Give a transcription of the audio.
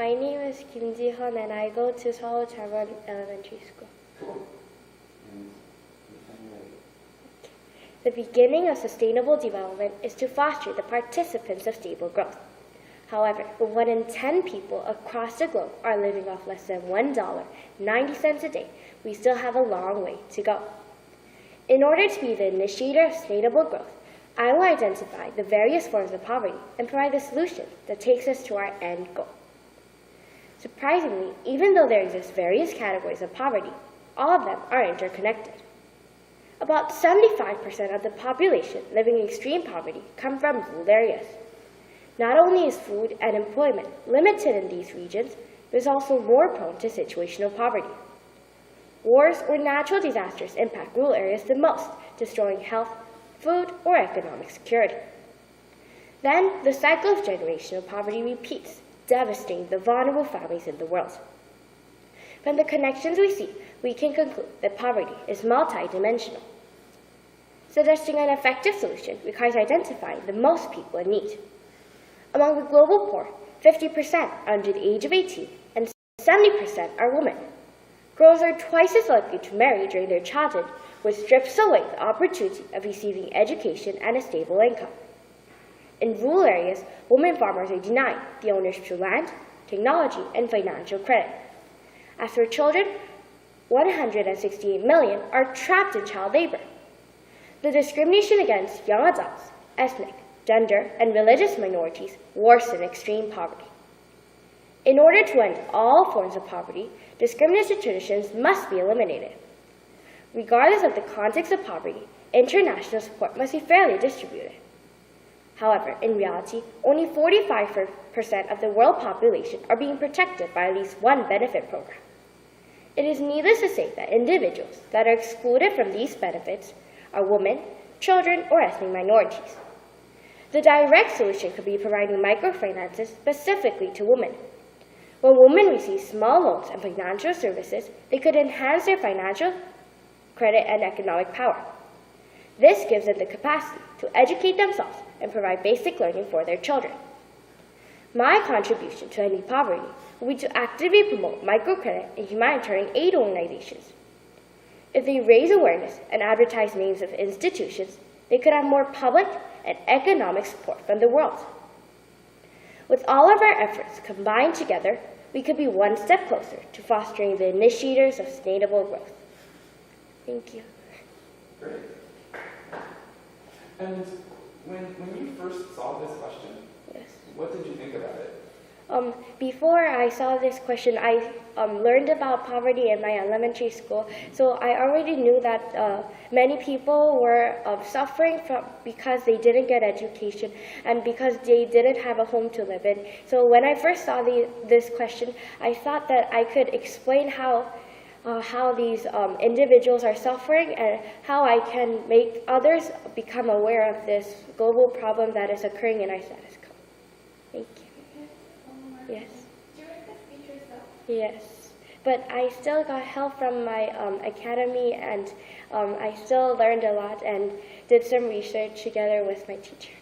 My name is Kim Ji-hun and I go to Seoul Charwon Elementary School. Cool. And anyway. The beginning of sustainable development is to foster the participants of stable growth. However, 1 in 10 people across the globe are living off less than $1.90 a day. We still have a long way to go. In order to be the initiator of sustainable growth, I will identify the various forms of poverty and provide the solution that takes us to our end goal. Surprisingly, even though there exist various categories of poverty, all of them are interconnected. About 75% of the population living in extreme poverty come from rural areas. Not only is food and employment limited in these regions, but is also more prone to situational poverty. Wars or natural disasters impact rural areas the most, destroying health, food, or economic security. Then, the cycle of generational poverty repeats, devastating the vulnerable families in the world. From the connections we see, we can conclude that poverty is multidimensional. Suggesting an effective solution requires identifying the most people in need. Among the global poor, 50% are under the age of 18 and 70% are women. Girls are twice as likely to marry during their childhood, which strips away the opportunity of receiving education and a stable income. In rural areas, women farmers are denied the ownership to land, technology, and financial credit. As for children, 168 million are trapped in child labor. The discrimination against young adults, ethnic, gender, and religious minorities worsen extreme poverty. In order to end all forms of poverty, discriminatory traditions must be eliminated. Regardless of the context of poverty, international support must be fairly distributed. However, in reality, only 45% of the world population are being protected by at least one benefit program. It is needless to say that individuals that are excluded from these benefits are women, children, or ethnic minorities. The direct solution could be providing microfinances specifically to women. When women receive small loans and financial services, they could enhance their financial, credit, and economic power. This gives them the capacity to educate themselves and provide basic learning for their children. My contribution to ending poverty will be to actively promote microcredit and humanitarian aid organizations. If they raise awareness and advertise names of institutions, they could have more public and economic support from the world. With all of our efforts combined together, we could be one step closer to fostering the initiators of sustainable growth. Thank you. Great. And when you first saw this question, yes, what did you think about it? Before I saw this question, I learned about poverty in my elementary school. So I already knew that many people were suffering because they didn't get education and because they didn't have a home to live in. So when I first saw this question, I thought that I could explain how these individuals are suffering and how I can make others become aware of this global problem that is occurring in our status quo. Thank you. Yes. Did you write the speech yourself? Yes, but I still got help from my academy, and I still learned a lot and did some research together with my teacher.